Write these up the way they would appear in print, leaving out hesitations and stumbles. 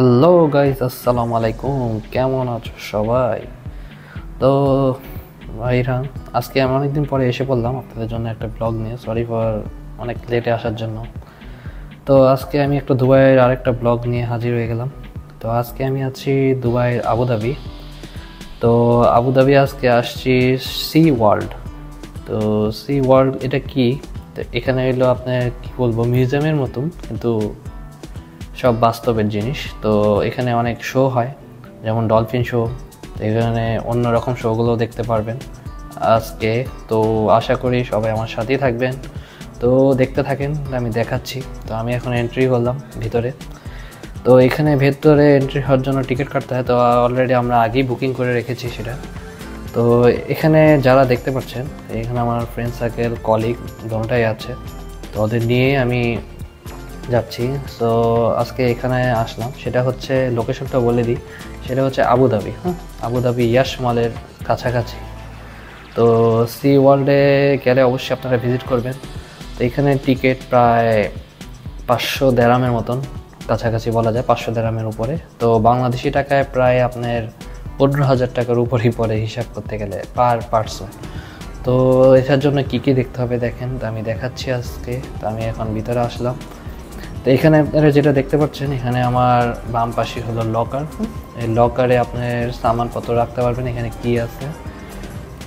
Hello guys, আসসালামু আলাইকুম। কেমন আছো সবাই? তো ভাইরা, আজকে আমি অনেকদিন পরে এসে পড়লাম আপনাদের জন্য একটা ব্লগ নিয়ে। সরি ফর অনেক লেটে আসার জন্য। তো আজকে আমি একটা দুবাইয়ের আরেকটা ব্লগ নিয়ে হাজির হয়ে গেলাম। তো আজকে আমি আছি দুবাইয়ের আবুধাবি। তো আবুধাবি আজকে আসছি সি ওয়ার্ল্ড। তো সি ওয়ার্ল্ড এটা কি? তো এখানে হলো আপনার কি বলবো, মিউজিয়ামের মতন, কিন্তু সব বাস্তবের জিনিস। তো এখানে অনেক শো হয়, যেমন ডলফিন শো। এখানে অন্যরকম শোগুলো দেখতে পারবেন আজকে। তো আশা করি সবাই আমার সাথেই থাকবেন। তো দেখতে থাকেন, আমি দেখাচ্ছি। তো আমি এখন এন্ট্রি করলাম ভিতরে। তো এখানে ভেতরে এন্ট্রি হওয়ার জন্য টিকিট কাটতে হয়। তো অলরেডি আমরা আগেই বুকিং করে রেখেছি সেটা। তো এখানে যারা দেখতে পাচ্ছেন, এখানে আমার ফ্রেন্ড সার্কেল, কলিগ দুটোটাই আছে। তো ওদের নিয়ে আমি যাচ্ছি। সো আজকে এখানে আসলাম, সেটা হচ্ছে লোকেশনটা বলে দিই, সেটা হচ্ছে আবুধাবি। আবুধাবি ইয়াশ মলের কাছাকাছি। তো সি ওয়ার্ল্ডে গেলে অবশ্যই আপনারা ভিজিট করবেন। তো এখানে টিকিট প্রায় 500 দেরামের মতন কাছাকাছি বলা যায়, 500 দেরামের উপরে। তো বাংলাদেশি টাকায় প্রায় আপনার 15,000 টাকার উপরই পড়ে হিসাব করতে গেলে পার পার্সন। তো এটার জন্য কী কী দেখতে হবে দেখেন, তো আমি দেখাচ্ছি আজকে। তো আমি এখন ভিতরে আসলাম। তো এখানে আপনারা যেটা দেখতে পাচ্ছেন, এখানে আমার বাম পাশে হলো লকার। এই লকারে আপনার সামানপত্র রাখতে পারবেন। এখানে কি আছে,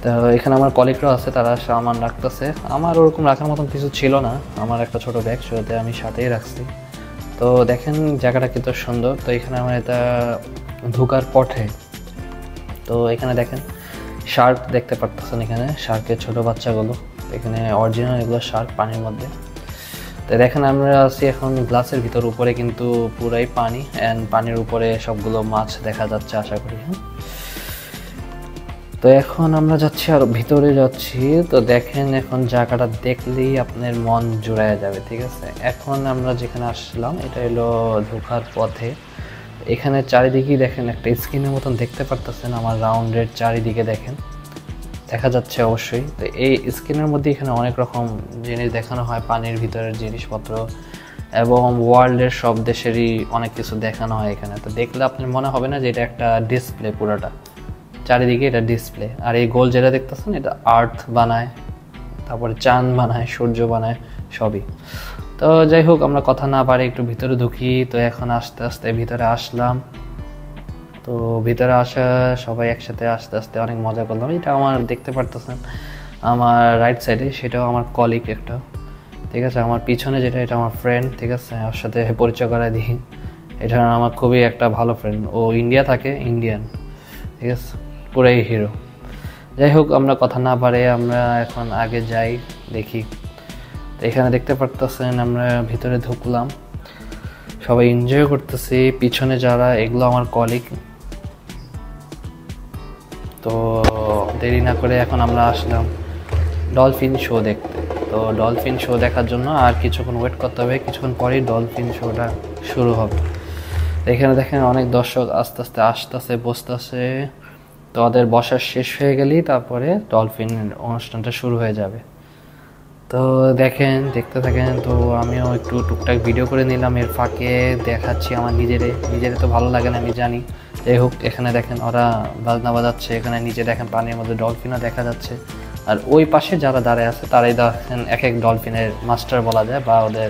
তো এখানে আমার কলিগরাও আছে, তারা সামান রাখতেছে। আমার ওরকম রাখার মতন কিছু ছিল না, আমার একটা ছোট ব্যাগ শুরুতে আমি সাথেই রাখছি। তো দেখেন জায়গাটা কিন্তু সুন্দর। তো এখানে আমার এটা ঢোকার পথে। তো এখানে দেখেন শার্ক দেখতে পারতেছেন, এখানে শার্কের ছোট বাচ্চাগুলো। এখানে অরিজিনাল এগুলো শার্ক পানির মধ্যে। তো দেখেন আমরা আছি এখন গ্লাসের ভিতর, উপরে কিন্তু পুরাই পানি, অ্যান্ড পানির উপরে সবগুলো মাছ দেখা যাচ্ছে আশা করি। তো এখন আমরা যাচ্ছি আর ভিতরে যাচ্ছি। তো দেখেন এখন জায়গাটা দেখলেই আপনার মন জুড়ায় যাবে, ঠিক আছে। এখন আমরা যেখানে আসলাম এটা হলো ঢোকার পথে। এখানে চারিদিকেই দেখেন একটা স্ক্রিনের মতন দেখতে পারতেছেন, আমার রাউন্ডের চারিদিকে দেখেন দেখা যাচ্ছে অবশ্যই। তো এই স্ক্রিনের মধ্যে এখানে অনেক রকম জিনিস দেখানো হয়, পানির ভিতরের জিনিসপত্র এবং ওয়ার্ল্ডের সব দেশেরই অনেক কিছু দেখানো হয় এখানে। তো দেখলে আপনার মনে হবে না যে এটা একটা ডিসপ্লে, পুরোটা চারিদিকে এটা ডিসপ্লে। আর এই গোল যেটা দেখতেছেন, এটা আর্থ বানায়, তারপরে চাঁদ বানায়, সূর্য বানায়, সবই। তো যাই হোক, আমরা কথা না পারি একটু ভিতরে ঢুকি। তো এখন আস্তে আস্তে ভিতরে আসলাম। তো ভিতরে আসা সবাই একসাথে আস্তে আস্তে অনেক মজা করলাম। এটা আমার দেখতে পারতেছেন আমার রাইট সাইডে, সেটাও আমার কলিগ একটা, ঠিক আছে। আমার পিছনে যেটা, এটা আমার ফ্রেন্ড, ঠিক আছে। ওর সাথে পরিচয় করায় দিই। এটা আমার খুবই একটা ভালো ফ্রেন্ড, ও ইন্ডিয়া থাকে, ইন্ডিয়ান, ঠিক আছে, পুরাই হিরো। যাই হোক, আমরা কথা না পারে আমরা এখন আগে যাই, দেখি। তো এখানে দেখতে পারতেছেন আমরা ভিতরে ঢুকলাম, সবাই এনজয় করতেছি। পিছনে যারা, এগুলো আমার কলিগ। তো দেরি না করে এখন আমরা আসলাম ডলফিন শো দেখতে। তো ডলফিন শো দেখার জন্য আর কিছুক্ষণ ওয়েট করতে হবে, কিছুক্ষণ পরেই ডলফিন শোটা শুরু হবে। এখানে দেখেন অনেক দর্শক আস্তে আস্তে আসতেছে, বসতেছে। তো ওদের বসার শেষ হয়ে গেলেই তারপরে ডলফিন অনুষ্ঠানটা শুরু হয়ে যাবে। তো দেখেন, দেখতে থাকেন। তো আমিও একটু টুকটাক ভিডিও করে নিলাম, এর ফাঁকে দেখাচ্ছি আমার নিজেরে তো ভালো লাগে না, আমি জানি। যাই হোক, এখানে দেখেন ওরা বাজনা বাজাচ্ছে, এখানে নিচে দেখেন পানির মধ্যে ডলফিনও দেখা যাচ্ছে। আর ওই পাশে যারা দাঁড়ায় আছে তারাই দেখেন এক এক ডলফিনের মাস্টার বলা যায়, বা ওদের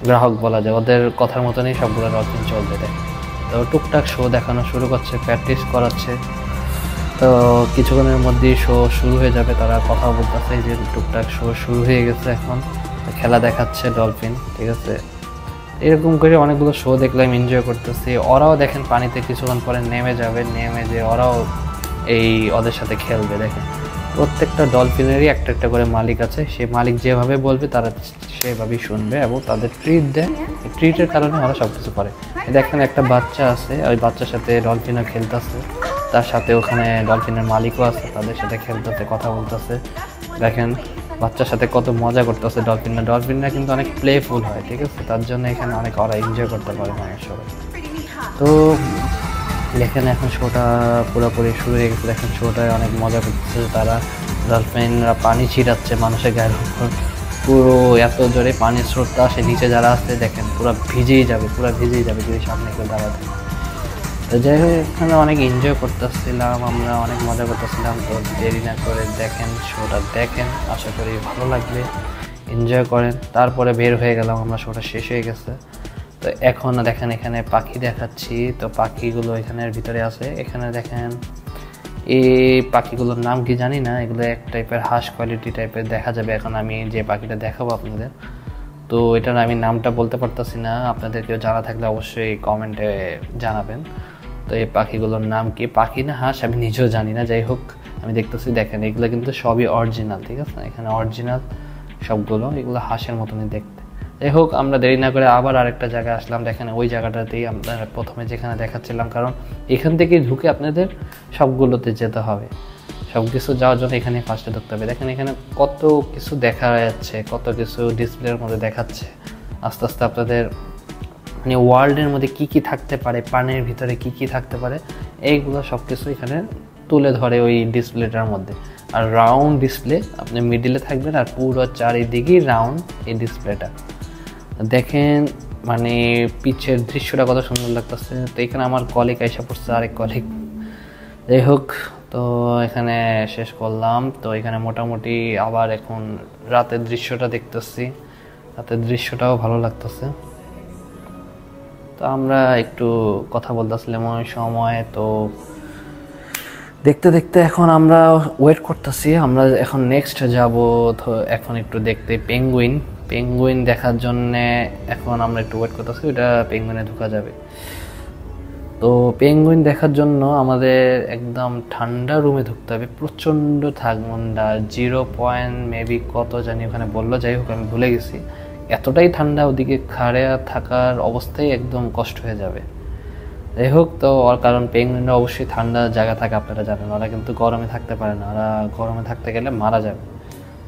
গ্রাহক বলা যায়। ওদের কথার মতনই সবগুলো ডলফিন চলবে। দেখ, তো টুকটাক শো দেখানো শুরু করছে, প্র্যাকটিস করাচ্ছে। তো কিছুক্ষণের মধ্যেই শো শুরু হয়ে যাবে, তারা কথা বলতেছে যে টুকটাক শো শুরু হয়ে গেছে, এখন খেলা দেখাচ্ছে ডলফিন, ঠিক আছে। এরকম করে অনেকগুলো শো দেখলাম, এনজয় করতেছি। ওরাও দেখেন পানিতে কিছুক্ষণ পরে নেমে যাবে, নেমে যে ওরাও এই ওদের সাথে খেলবে। দেখেন প্রত্যেকটা ডলফিনেরই একটা একটা করে মালিক আছে, সে মালিক যেভাবে বলবে তারা সেভাবেই শুনবে এবং তাদের ট্রিট দেয়। এই ট্রিটের কারণে ওরা সব কিছু করে। দেখেন একটা বাচ্চা আছে, ওই বাচ্চার সাথে ডলফিনও খেলতেছে, তার সাথে ওখানে ডলফিনের মালিকও আছে, তাদের সাথে খেলতেছে, কথা বলতেছে। দেখেন বাচ্চার সাথে কত মজা করতেছে ডলফিনরা কিন্তু অনেক প্লেফুল হয়, ঠিক আছে। তার জন্য এখানে অনেক ওরা এনজয় করতে পারে মানুষ সবাই। তো দেখেন এখন শোটা পুরোপুরি শুরু হয়ে গেছে। দেখেন শোটায় অনেক মজা করতেছে তারা, ডলফিনরা পানি ছিটাচ্ছে মানুষের গায়ের উপর। পুরো এত জোরে পানির স্রোতটা আসে, নিচে যারা আসতে দেখেন পুরো ভিজেই যাবে যদি সামনে কেউ দাঁড়াতে। তো যাই হোক এখানে অনেক এনজয় করতেছিলাম, আমরা অনেক মজা করতেছিলাম। তো দেরি না করে দেখেন, শোটা দেখেন, আশা করি ভালো লাগবে, এনজয় করেন। তারপরে বের হয়ে গেলাম আমরা, শোটা শেষ হয়ে গেছে। তো এখন দেখেন এখানে পাখি দেখাচ্ছি, তো পাখিগুলো এখানের ভিতরে আছে। এখানে দেখেন এই পাখিগুলোর নাম কি জানি না, এগুলো এক টাইপের হাঁস কোয়ালিটি টাইপের দেখা যাবে। এখন আমি যে পাখিটা দেখাবো আপনাদের, তো এটার আমি নামটা বলতে পারতেছি না, আপনাদের কেউ জানা থাকলে অবশ্যই কমেন্টে জানাবেন। তো এই পাখিগুলোর নাম কি, পাখি না হাঁস আমি নিজেও জানি না। যাই হোক আমি দেখতেছি, দেখেন এগুলো কিন্তু সবই অরিজিনাল, ঠিক আছে, এখানে অরিজিনাল সবগুলো, এগুলো হাঁসের মতনই দেখতে। যাই হোক আমরা দেরি না করে আবার আরেকটা জায়গায় আসলাম। দেখেন ওই জায়গাটাতেই আমরা প্রথমে যেখানে দেখাচ্ছিলাম, কারণ এখান থেকে ঢুকে আপনাদের সবগুলোতে যেতে হবে, সব কিছু যাওয়ার জন্য এখানে ফার্স্টে ঢুকতে হবে। দেখেন এখানে কত কিছু দেখা যাচ্ছে, কত কিছু ডিসপ্লের মধ্যে দেখাচ্ছে। আস্তে আস্তে আপনাদের মানে ওয়ার্ল্ডের মধ্যে কী কী থাকতে পারে, পানির ভিতরে কী কী থাকতে পারে, এইগুলো সব কিছু এখানে তুলে ধরে ওই ডিসপ্লেটার মধ্যে। আর রাউন্ড ডিসপ্লে, আপনি মিডিলে থাকবেন আর পুরো চারিদিকেই রাউন্ড এই ডিসপ্লেটা। দেখেন মানে পিচের দৃশ্যটা কত সুন্দর লাগতেছে। তো এখানে আমার কলিগ আইসা পড়ছে, আরেক কলিগ। যাই হোক তো এখানে শেষ করলাম। তো এখানে মোটামুটি আবার এখন রাতের দৃশ্যটা দেখতেছি, রাতের দৃশ্যটাও ভালো লাগতেছে। তো আমরা একটু কথা বলতেছিলাম ওই সময়। তো দেখতে দেখতে এখন আমরা ওয়েট করতেছি, আমরা এখন নেক্সট যাব। তো এখন একটু দেখতে পেঙ্গুইন দেখার জন্যে এখন আমরা একটু ওয়েট করতেছি, ওইটা পেঙ্গুইনে ঢোকা যাবে। তো পেঙ্গুইন দেখার জন্য আমাদের একদম ঠান্ডা রুমে ঢুকতে হবে, প্রচণ্ড ঠান্ডা, 0 মেবি কত জানি ওখানে বললো। যাই হোক আমি ভুলে গেছি, এতটাই ঠান্ডা, ওদিকে খাড়ে থাকার অবস্থায় একদম কষ্ট হয়ে যাবে। যাই হোক তো ওর কারণ পেঙ্গুইনরা অবশ্যই ঠান্ডা জায়গা থাকে, আপনারা জানেন, ওরা কিন্তু গরমে থাকতে পারে না, ওরা গরমে থাকতে গেলে মারা যাবে।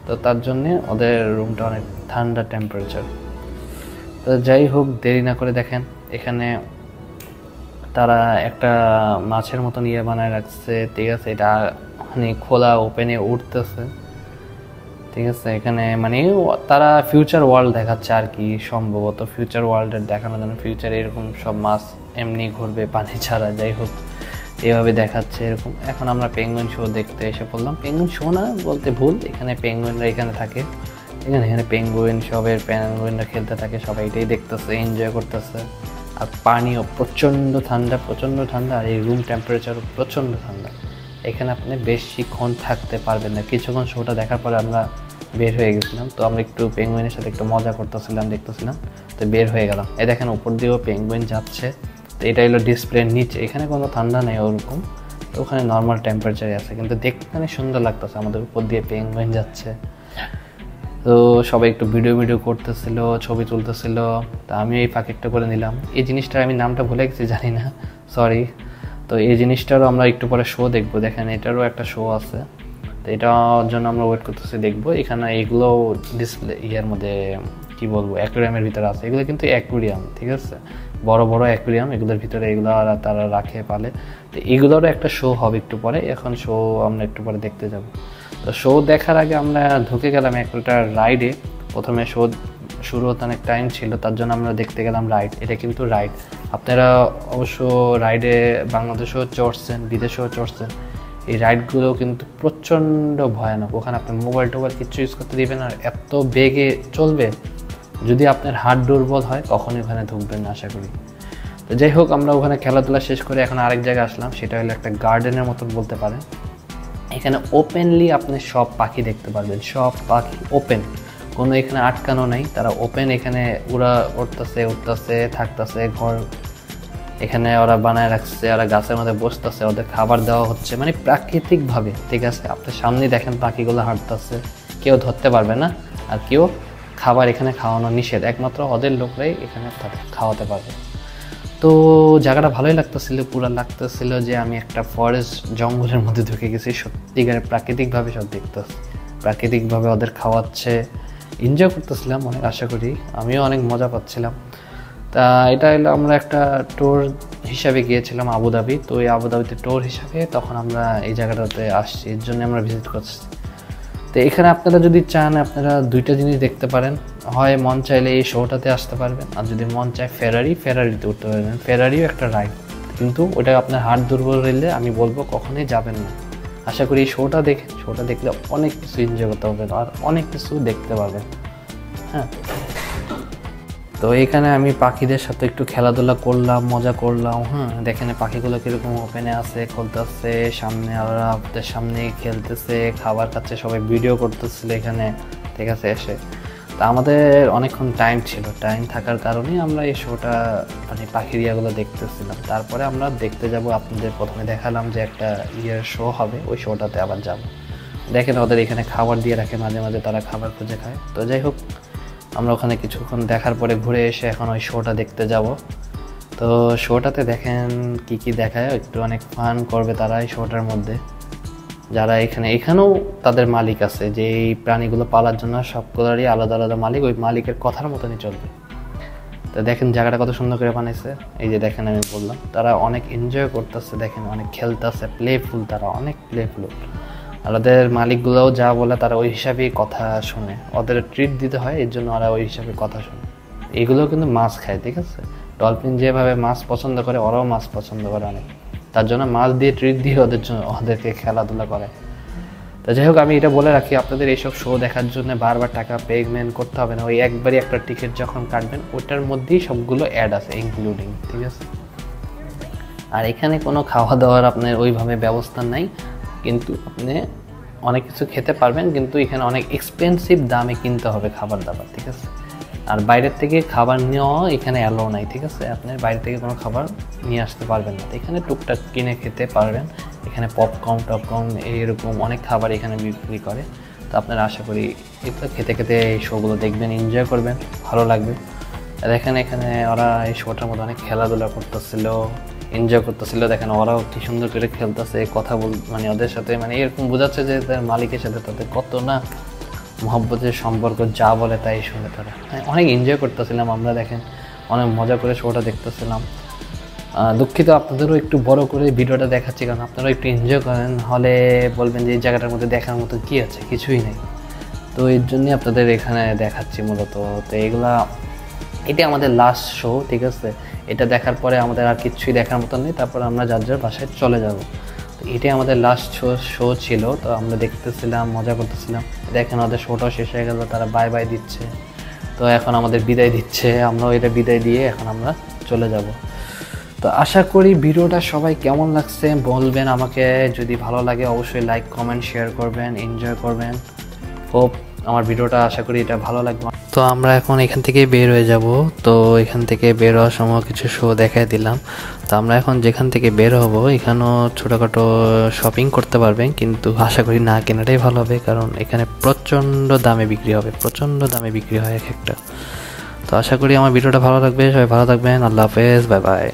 তো তার জন্যে ওদের রুমটা অনেক ঠান্ডা টেম্পারেচার। তো যাই হোক দেরি না করে দেখেন এখানে তারা একটা মাছের মতন ইয়ে বানায় রাখছে, ঠিক আছে, এটা মানে খোলা ওপেনে উঠতেছে, ঠিক আছে। এখানে মানে তারা ফিউচার ওয়ার্ল্ড দেখাচ্ছে আর কি, সম্ভবত ফিউচার ওয়ার্ল্ডের দেখানোর জন্য, ফিউচারে এরকম সব মাছ এমনি ঘুরবে পানি ছাড়া। যাই হোক এইভাবে দেখাচ্ছে এরকম। এখন আমরা পেঙ্গুইন শো দেখতে এসে পড়লাম, পেঙ্গুইন শো না বলতে ভুল, এখানে পেঙ্গুইনরা এখানে থাকে, এখানে পেঙ্গুইন সবের পেঙ্গুইনরা খেলতে থাকে, সবাই এটাই দেখতেছে, এনজয় করতেছে। আর পানিও প্রচণ্ড ঠান্ডা, আর এই রুম টেম্পারেচারও প্রচণ্ড ঠান্ডা। এখানে আপনি বেশিক্ষণ থাকতে পারবেন না। কিছুক্ষণ শোটা দেখার পরে আমরা বের হয়ে গেছিলাম। তো আমরা একটু পেঙ্গুইনের সাথে একটু মজা করতেছিলাম, দেখতেছিলাম, তো বের হয়ে গেলাম। এই দেখেন উপর দিয়েও পেঙ্গুইন যাচ্ছে। তো এটা হলো ডিসপ্লের নিচে, এখানে কোনো ঠান্ডা নেই ওরকম, তো ওখানে নর্মাল টেম্পারেচারে আছে, কিন্তু দেখতে অনেক সুন্দর লাগতেছে, আমাদের উপর দিয়ে পেঙ্গুইন যাচ্ছে। তো সবাই একটু ভিডিও করতেছিল, ছবি তুলতেছিল। তা আমি এই প্যাকেটটা করে নিলাম। এই জিনিসটার আমি নামটা ভুলে গেছি, জানি না, সরি। তো এই জিনিসটারও আমরা একটু পরে শো দেখবো, দেখেন এটারও একটা শো আছে। তো এটার জন্য আমরা ওয়েট করতেছি, দেখবো। এখানে এগুলো ডিসপ্লে ইয়ের মধ্যে কি বলবো, অ্যাকুরিয়ামের ভিতরে আছে, এগুলো কিন্তু অ্যাকুরিয়াম, ঠিক আছে, বড় বড় অ্যাকুরিয়াম, এগুলোর ভিতরে এগুলো তারা রাখে পালে। তো এগুলোরও একটা শো হবে একটু পরে, এখন শো আমরা একটু পরে দেখতে যাব। তো শো দেখার আগে আমরা ঢুকে গেলাম একটা রাইডে। প্রথমে শো শুরু হতে অনেক টাইম ছিল, তার জন্য আমরা দেখতে গেলাম রাইড। এটা কিন্তু রাইড, আপনারা অবশ্য রাইডে বাংলাদেশেও চড়ছেন, বিদেশেও চড়ছেন। এই রাইডগুলো কিন্তু প্রচণ্ড ভয়ানক, ওখানে আপনার মোবাইল টোবাইল কিছু ইউজ করতে দিবেন, আর এত বেগে চলবে, যদি আপনার হাত দুর্বল হয় কখনই ওখানে ঢুকবেন না আশা করি। তো যাই হোক আমরা ওখানে খেলাধুলা শেষ করে এখন আরেক জায়গায় আসলাম, সেটা হলো একটা গার্ডেনের মতন বলতে পারেন। এখানে ওপেনলি আপনি সব পাখি দেখতে পারবেন, সব পাখি ওপেন, কোনো এখানে আটকানো নাই, তারা ওপেন, এখানে উঠতেছে থাকতেছে, ঘর এখানে ওরা বানায় রাখছে, ওরা গাছের মধ্যে বসতেছে, ওদের খাবার দেওয়া হচ্ছে, মানে প্রাকৃতিকভাবে, ঠিক আছে। আপনার সামনে দেখেন পাখিগুলো হাঁটতেছে, কেউ ধরতে পারবে না, আর কেউ খাবার এখানে খাওয়ানো নিষেধ, একমাত্র ওদের লোকরাই এখানে খাওয়াতে পারবে। তো জায়গাটা ভালোই লাগতেছিল, পুরো লাগতেছিল যে আমি একটা ফরেস্ট জঙ্গলের মধ্যে ঢুকে গেছি, সত্যিকারে প্রাকৃতিকভাবে সব দেখতেছি, প্রাকৃতিকভাবে ওদের খাওয়াচ্ছে, এনজয় করতেছিলাম অনেক, আশা করি আমিও অনেক মজা পাচ্ছিলাম। তা এটা হলো আমরা একটা ট্যুর হিসাবে গিয়েছিলাম আবুধাবি। তো এই আবুধাবিতে ট্যুর হিসাবে তখন আমরা এই জায়গাটাতে আসছি, এর জন্য আমরা ভিজিট করছি। তো তো এখানে আপনারা যদি চান আপনারা দুইটা জিনিস দেখতে পারেন, হয় মন চাইলে এই শোটাতে আসতে পারবেন, আর যদি মন চায় ফেরারিতে উঠতে পারবেন। ফেরারিও একটা রাইড, কিন্তু ওটা আপনার হার্ট দুর্বল হইলে আমি বলবো কখনোই যাবেন না। আশা করি এই শোটা দেখলে অনেক কিছু এনজয় করতে পারবেন আর অনেক কিছু দেখতে পারবেন। হ্যাঁ, তো এখানে আমি পাখিদের সাথে একটু খেলাধুলা করলাম, মজা করলাম। হ্যাঁ, দেখেন পাখিগুলো কীরকম ওপেনে আছে, খেলতেছে, সামনে আপনাদের সামনে খেলতেছে, খাবার খাচ্ছে, সবাই ভিডিও করতেছিল এখানে, ঠিক আছে এসে। তা আমাদের অনেকক্ষণ টাইম ছিল, টাইম থাকার কারণেই আমরা এই শোটা মানে পাখির ইয়াগুলো দেখতেছিলাম। তারপরে আমরা দেখতে যাব, আপনাদের প্রথমে দেখালাম যে একটা শো হবে, ওই শোটাতে আবার যাব। দেখেন ওদের এখানে খাবার দিয়ে রাখে, মাঝে মাঝে তারা খাবার খুঁজে খায়। তো যাই হোক, আমরা ওখানে কিছুক্ষণ দেখার পরে ঘুরে এসে এখন ওই শোটা দেখতে যাব। তো শোটাতে দেখেন কি দেখায়, একটু অনেক ফান করবে তারা এই শোটার মধ্যে। যারা এখানেও তাদের মালিক আছে, যে এই প্রাণীগুলো পালার জন্য সবগুলোরই আলাদা আলাদা মালিক, ওই মালিকের কথার মতনই চলবে। তো দেখেন জায়গাটা কত সুন্দর করে বানাইছে। এই যে দেখেন আমি বললাম, তারা অনেক এনজয় করতেছে, দেখেন অনেক খেলতেছে, প্লেফুল, তারা অনেক প্লেফুল। আর ওদের মালিকগুলোও যা বলে তারা ওই হিসাবেই কথা শুনে, ওদের ট্রিট দিতে হয়, এর জন্য ওরা ওই হিসাবে কথা শুনে। এইগুলো কিন্তু মাছ খায়, ঠিক আছে। ডলফিন যেভাবে মাছ পছন্দ করে, ওরাও মাছ পছন্দ করে অনেক, তার জন্য মাছ দিয়ে ট্রিট দিয়ে ওদেরকে খেলাধুলা করে। তো যাই হোক, আমি এটা বলে রাখি, আপনাদের এইসব শো দেখার জন্য বারবার টাকা পেমেন্ট করতে হবে না। ওই একবারই একটা টিকিট যখন কাটবেন, ওটার মধ্যেই সবগুলো অ্যাড আছে ইনক্লুডিং, ঠিক আছে। আর এখানে কোনো খাওয়া দাওয়ার আপনার ওইভাবে ব্যবস্থা নাই, কিন্তু আপনি অনেক কিছু খেতে পারবেন, কিন্তু এখানে অনেক এক্সপেন্সিভ দামে কিনতে হবে খাবার দাবার, ঠিক আছে। আর বাইরের থেকে খাবার নেওয়া এখানে অ্যালাউ নাই, ঠিক আছে। আপনি বাইরে থেকে কোনো খাবার নিয়ে আসতে পারবেন না, এখানে টুকটাক কিনে খেতে পারবেন। এখানে পপকর্ন টপকর্ন এইরকম অনেক খাবার এখানে বিক্রি করে। তো আপনারা আশা করি এগুলো খেতে খেতে এই শোগুলো দেখবেন, এনজয় করবেন, ভালো লাগবে। দেখেন এখানে ওরা এই শোটার মধ্যে অনেক খেলাধুলা করতেছিল, এনজয় করতেছিল। দেখেন ওরাও কি সুন্দর করে খেলতেছে, কথা মানে ওদের সাথে মানে এরকম বোঝাচ্ছে যে তাদের মালিকের সাথে তাদের কত না মহব্বতের সম্পর্ক, যা বলে তাই শুনে তারা। অনেক এনজয় করতেছিলাম আমরা, দেখেন অনেক মজা করে শোটা দেখতেছিলাম। দুঃখিত, আপনাদেরও একটু বড় করে ভিডিওটা দেখাচ্ছি, কারণ আপনারাও একটু এনজয় করেন, হলে বলবেন যে এই জায়গাটার মধ্যে দেখার মতো কী আছে, কিছুই নেই। তো এর জন্যই আপনাদের এখানে দেখাচ্ছি মূলত। তো এটা আমাদের লাস্ট শো, ঠিক আছে। এটা দেখার পরে আমাদের আর কিছুই দেখার মতো নেই, তারপর আমরা যার যার বাসায় চলে যাব। তো এটাই আমাদের লাস্ট শো ছিল। তো আমরা দেখতেছিলাম, মজা করতেছিলাম। দেখেন ওদের শোটাও শেষ হয়ে গেল, তারা বাই বাই দিচ্ছে। তো এখন আমাদের বিদায় দিচ্ছে, আমরাও এটা বিদায় দিয়ে এখন আমরা চলে যাব। তো আশা করি ভিডিওটা সবাই কেমন লাগছে বলবেন আমাকে, যদি ভালো লাগে অবশ্যই লাইক কমেন্ট শেয়ার করবেন, এনজয় করবেন। হোপ আমার ভিডিওটা, আশা করি এটা ভালো লাগবে। তো আমরা এখন এখান থেকে বের হয়ে যাব। তো এখান থেকে বের হওয়ার সময় কিছু শো দেখাই দিলাম। তো আমরা এখন যেখান থেকে বের হব, এখানেও ছোটোখাটো শপিং করতে পারবেন, কিন্তু আশা করি না কেনাটাই ভালো হবে, কারণ এখানে প্রচণ্ড দামে বিক্রি হবে, প্রচণ্ড দামে বিক্রি হয় এক একটা। তো আশা করি আমার ভিডিওটা ভালো লাগবে, সবাই ভালো থাকবেন, আল্লাহ হাফেজ, বাই বাই।